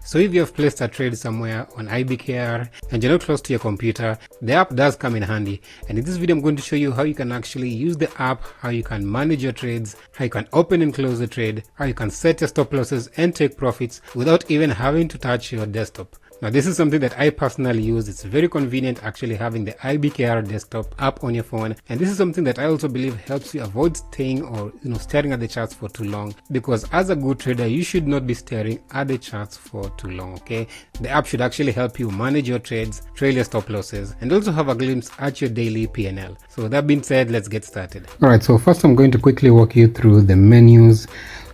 So if you have placed a trade somewhere on IBKR and you're not close to your computer, the app does come in handy. And in this video, I'm going to show you how you can actually use the app, how you can manage your trades, how you can open and close the trade, how you can set your stop losses and take profits without even having to touch your desktop. Now, this is something that I personally use. It's very convenient actually having the IBKR desktop app on your phone. And this is something that I also believe helps you avoid staying or staring at the charts for too long, because as a good trader, you should not be staring at the charts for too long, okay? The app should actually help you manage your trades, trail your stop losses, and also have a glimpse at your daily P&L. So that being said, let's get started. All right, so first I'm going to quickly walk you through the menus.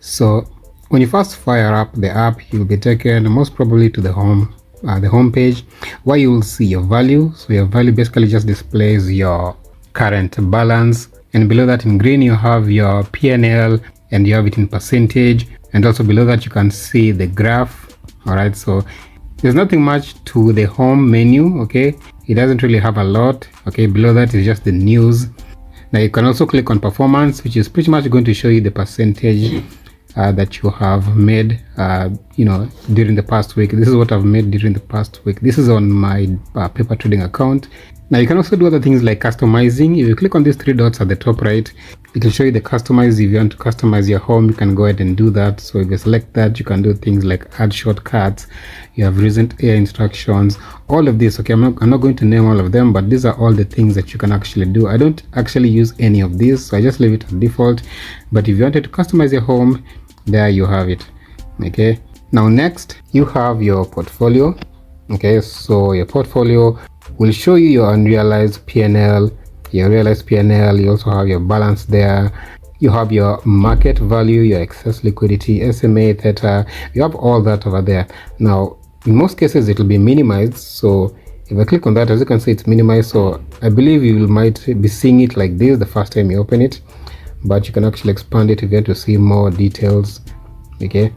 So when you first fire up the app, you'll be taken most probably to the home page, where you will see your value. So your value basically just displays your current balance, and below that in green you have your P&L and you have it in percentage, and also below that you can see the graph. All right, so there's nothing much to the home menu, okay? It doesn't really have a lot, okay? Below that is just the news. Now you can also click on performance, which is pretty much going to show you the percentage that you have made during the past week. This is what I've made during the past week. This is on my paper trading account. Now you can also do other things like customizing. If you click on these three dots at the top right, it will show you the customize. If you want to customize your home, you can go ahead and do that. So if you select that, you can do things like add shortcuts. You have recent AI instructions, all of this. Okay, I'm not going to name all of them, but these are all the things that you can actually do. I don't actually use any of these, so I just leave it at default. But if you wanted to customize your home, there you have it. Okay, now next you have your portfolio. Okay, so your portfolio will show you your unrealized P&L, your realized P&L. You also have your balance there. You have your market value, your excess liquidity, SMA, theta. You have all that over there. Now in most cases it will be minimized, so if I click on that, as you can see, it's minimized. So I believe you might be seeing it like this the first time you open it, but you can actually expand it if you want to see more details. Okay,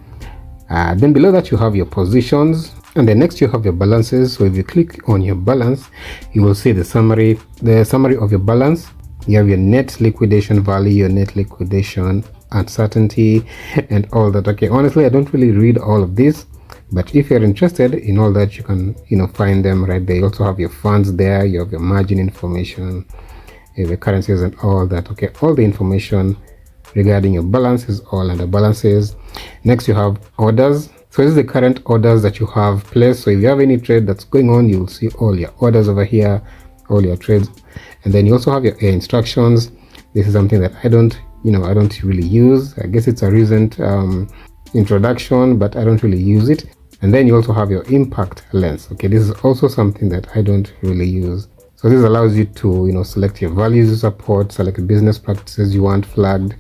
then below that you have your positions, and then next you have your balances. So if you click on your balance, you will see the summary of your balance. You have your net liquidation value, your net liquidation uncertainty, and all that. Okay, honestly I don't really read all of this, but if you're interested in all that, you can find them right there. You also have your funds there, you have your margin information, you have your currencies and all that. Okay, all the information regarding your balances all under balances. Next you have orders. So this is the current orders that you have placed. So if you have any trade that's going on, you'll see all your orders over here, all your trades. And then you also have your instructions. This is something that I don't really use. I guess it's a recent introduction, but I don't really use it. And then you also have your impact lens. Okay, this is also something that I don't really use. So this allows you to select your values you support, select business practices you want flagged.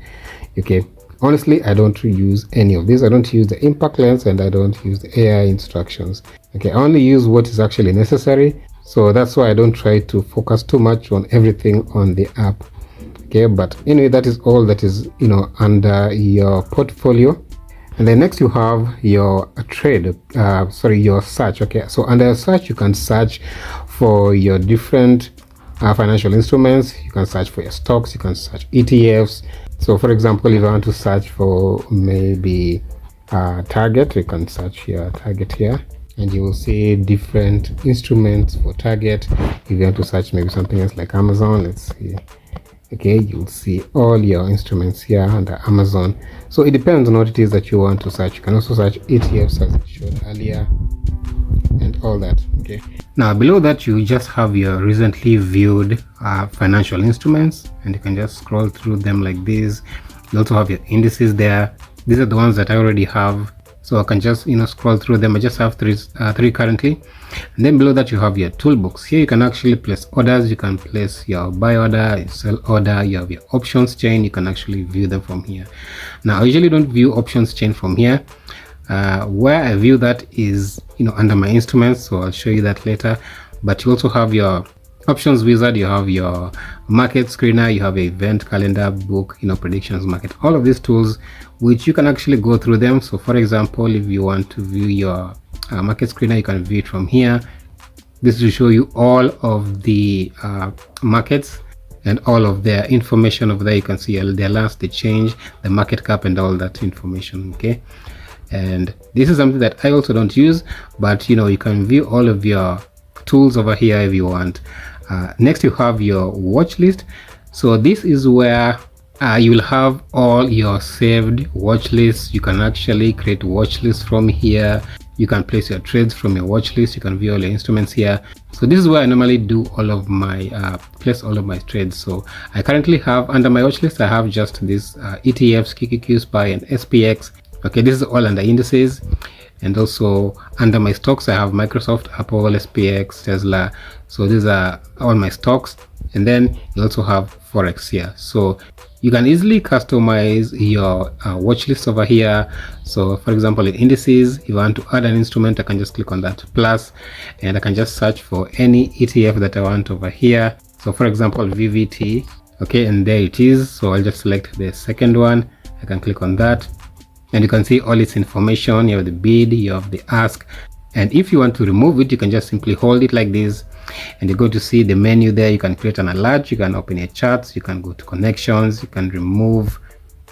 Okay, honestly I don't use any of this. I don't use the impact lens and I don't use the AI instructions. Okay, I only use what is actually necessary. So that's why I don't try to focus too much on everything on the app. Okay, but anyway, that is all that is under your portfolio. And then next you have your trade, your search. Okay, so under search you can search for your different financial instruments. You can search for your stocks, you can search ETFs. So for example, if I want to search for maybe target, you can search your target here, and you will see different instruments for target. If you want to search maybe something else like Amazon, let's see. Okay, you'll see all your instruments here under Amazon. So it depends on what it is that you want to search. You can also search ETFs as I showed earlier and all that. Okay, now below that you just have your recently viewed financial instruments, and you can just scroll through them like this. You also have your indices there. These are the ones that I already have, so I can just scroll through them. I just have three currently. And then below that you have your toolbox. Here you can actually place orders. You can place your buy order, your sell order. You have your options chain. You can actually view them from here. Now I usually don't view options chain from here. Where I view that is under my instruments, so I'll show you that later. But you also have your options wizard, you have your market screener, you have event calendar, book, predictions, market, all of these tools which you can actually go through them. So for example, if you want to view your market screener, you can view it from here. This will show you all of the markets and all of their information over there. You can see their last, the change, the market cap, and all that information. Okay, And this is something that I also don't use, but you can view all of your tools over here if you want. Next, you have your watch list. So this is where you will have all your saved watch lists. You can actually create watch lists from here. You can place your trades from your watch list. You can view all your instruments here. So this is where I normally do all of my place all of my trades. So I currently have under my watch list, I have just this ETFs, QQQ, SPY, and SPX. Okay, this is all under indices. And also under my stocks, I have Microsoft, Apple, SPX, Tesla. So these are all my stocks. And then you also have Forex here. So you can easily customize your watch list over here. So for example, in indices, if I want to add an instrument, I can just click on that plus, and I can just search for any ETF that I want over here. So for example, VVT. Okay, and there it is. So I'll just select the second one. I can click on that, and you can see all its information. You have the bid, you have the ask, and if you want to remove it, you can just simply hold it like this, and you're going to see the menu there. You can create an alert, you can open your charts, you can go to connections, you can remove.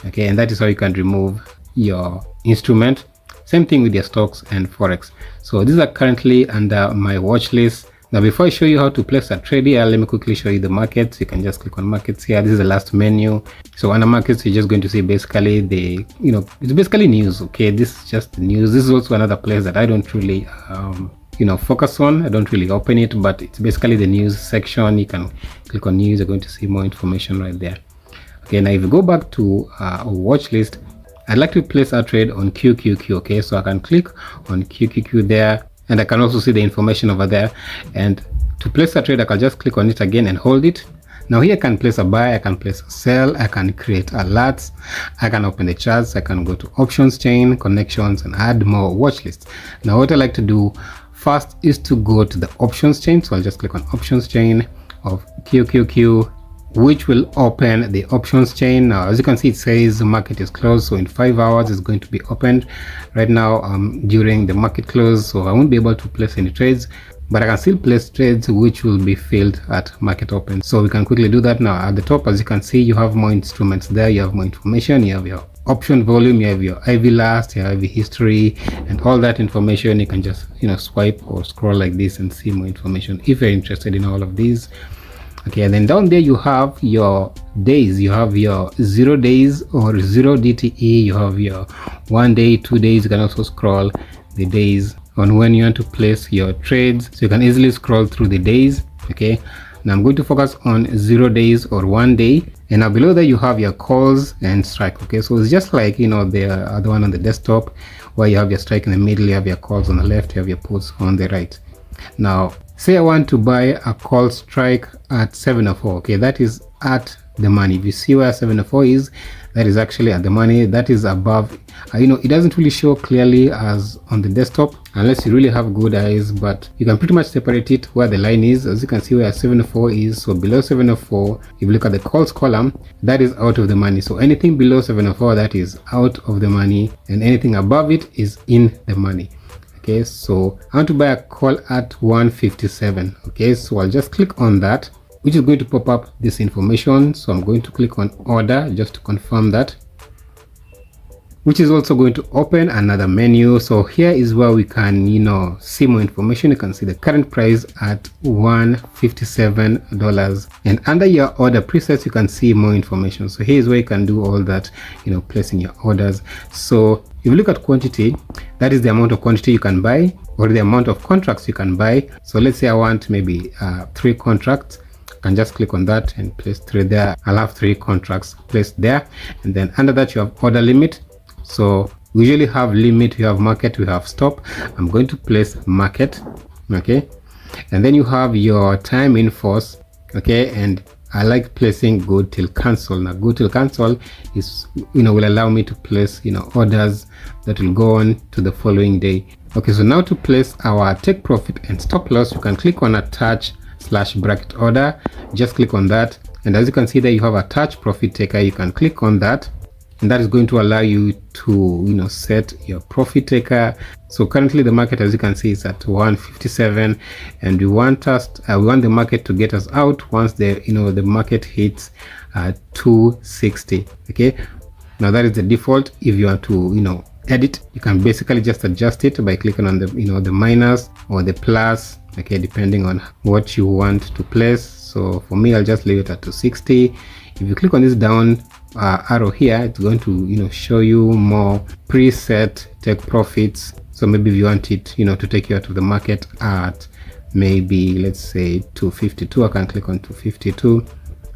Okay, and that is how you can remove your instrument. Same thing with your stocks and Forex. So these are currently under my watch list. Now before I show you how to place a trade here, let me quickly show you the markets. You can just click on markets here. This is the last menu. So under markets, you're just going to see basically the, it's basically news. Okay, this is just the news. This is also another place that I don't really focus on. I don't really open it, but it's basically the news section. You can click on news, you're going to see more information right there. Okay, now if you go back to a watch list, I'd like to place a trade on QQQ. Okay, so I can click on QQQ there, and I can also see the information over there. And to place a trade, I can just click on it again and hold it. Now here I can place a buy, I can place a sell, I can create alerts, I can open the charts, I can go to options chain, connections, and add more watch lists. Now what I like to do first is to go to the options chain. So I'll just click on options chain of QQQ, which will open the options chain. Now as you can see, it says the market is closed, so in 5 hours it's going to be opened. Right now during the market close, so I won't be able to place any trades, but I can still place trades which will be filled at market open. So we can quickly do that. Now at the top, as you can see, you have more instruments there, you have more information, you have your option volume, you have your IV last, you have your history, and all that information. You can just swipe or scroll like this and see more information if you're interested in all of these. Okay, and then down there you have your days. You have your 0 days or 0 DTE, you have your 1 day, 2 days. You can also scroll the days on when you want to place your trades, so you can easily scroll through the days. Okay, now I'm going to focus on 0 days or 1 day, and now below there you have your calls and strike. Okay, so it's just like the other one on the desktop, where you have your strike in the middle, you have your calls on the left, you have your puts on the right. Now say I want to buy a call strike at 704. Okay, that is at the money. If you see where 704 is, that is actually at the money. That is above. It doesn't really show clearly as on the desktop unless you really have good eyes, but you can pretty much separate it where the line is. As you can see where 704 is, so below 704, if you look at the calls column, that is out of the money. So anything below 704, that is out of the money, and anything above it is in the money. Okay, so I want to buy a call at 157. Okay, so I'll just click on that, which is going to pop up this information. So I'm going to click on order just to confirm that, which is also going to open another menu. So here is where we can see more information. You can see the current price at $157, and under your order presets you can see more information. So here's where you can do all that, placing your orders. So if you look at quantity, that is the amount of quantity you can buy, or the amount of contracts you can buy. So let's say I want maybe 3 contracts. I can just click on that and place 3 there. I'll have 3 contracts placed there, and then under that you have order limit. So we usually have limit, we have market, we have stop. I'm going to place market. Okay, and then you have your time in force. Okay, and I like placing good till cancel. Now good till cancel is will allow me to place orders that will go on to the following day. Okay, so now to place our take profit and stop loss, you can click on attach / bracket order. Just click on that, and as you can see there, you have attach profit taker. You can click on that, and that is going to allow you to set your profit taker. So currently the market, as you can see, is at 157, and we want the market to get us out once the market hits 260. Okay, now that is the default. If you want to edit, you can basically just adjust it by clicking on the the minus or the plus, okay, depending on what you want to place. So for me, I'll just leave it at 260. If you click on this down arrow here, it's going to show you more preset take profits. So maybe if you want it to take you out of the market at maybe, let's say, 252, I can click on 252.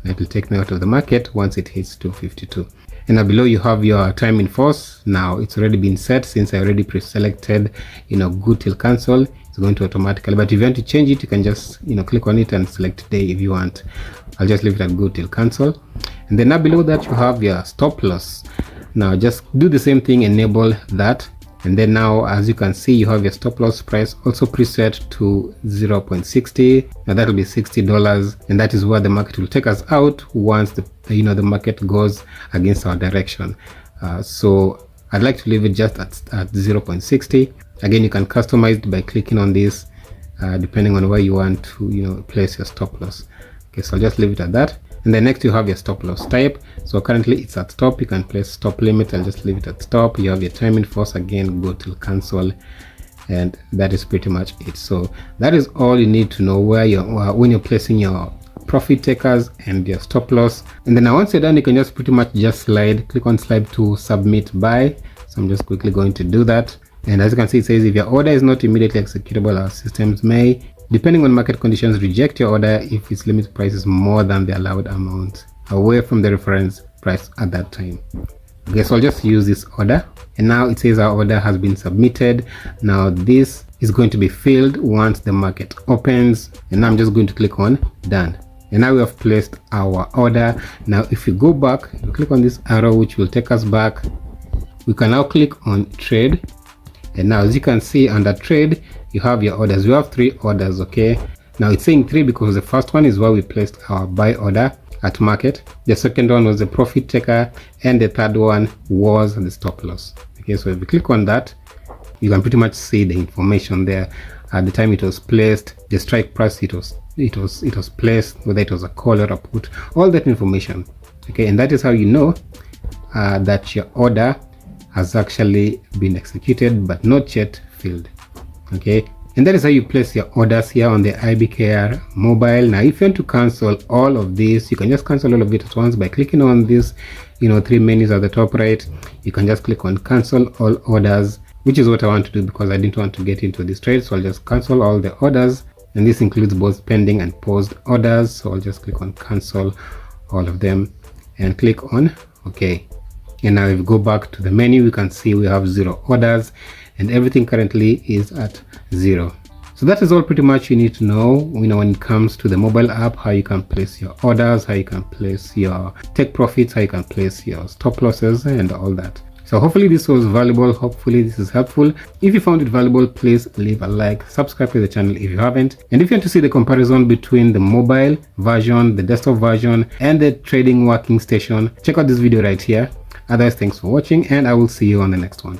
It will take me out of the market once it hits 252. And now below you have your time in force. Now it's already been set since I already pre-selected good till cancel. It's going to automatically, but if you want to change it, you can just click on it and select day if you want. I'll just leave it at good till cancel. And then now below that you have your stop loss. Now just do the same thing, enable that. And then now, as you can see, you have your stop loss price also preset to 0.60. Now that will be $60, and that is where the market will take us out once the the market goes against our direction. So I'd like to leave it just at 0.60. Again, you can customize it by clicking on this depending on where you want to place your stop loss. Okay, so I'll just leave it at that. And then next you have your stop loss type. So currently it's at stop. You can place stop limit. I'll just leave it at stop. You have your time in force, again go till cancel, and that is pretty much it. So that is all you need to know where when you're placing your profit takers and your stop loss. And then now once you're done, you can just pretty much just click on slide to submit buy. So I'm just quickly going to do that. And as you can see, it says if your order is not immediately executable, our systems may, depending on market conditions, reject your order if its limit price is more than the allowed amount away from the reference price at that time. Okay, so I'll just use this order, and now it says our order has been submitted. Now this is going to be filled once the market opens, and now I'm just going to click on done. And now we have placed our order. Now if you go back, you click on this arrow which will take us back. We can now click on trade, and now as you can see under trade you have your orders. We have 3 orders. Okay, now it's saying 3 because the first one is where we placed our buy order at market, the second one was the profit taker, and the third one was the stop loss. Okay, so if you click on that, you can pretty much see the information there at the time it was placed, the strike price it was placed, whether it was a call or a put, all that information. Okay, and that is how you know that your order has actually been executed but not yet filled. Okay, and that is how you place your orders here on the IBKR mobile. Now if you want to cancel all of this, you can just cancel all of it at once by clicking on this 3 menus at the top right. You can just click on cancel all orders, which is what I want to do because I didn't want to get into this trade. So I'll just cancel all the orders, and this includes both pending and paused orders. So I'll just click on cancel all of them and click on OK. And now if we go back to the menu, we can see we have 0 orders and everything currently is at 0. So that is all pretty much you need to know when it comes to the mobile app, how you can place your orders, how you can place your take profits, how you can place your stop losses and all that. So hopefully this was valuable, hopefully this is helpful. If you found it valuable, please leave a like, subscribe to the channel if you haven't, and if you want to see the comparison between the mobile version, the desktop version, and the trading working station, check out this video right here. Otherwise, thanks for watching, and I will see you on the next one.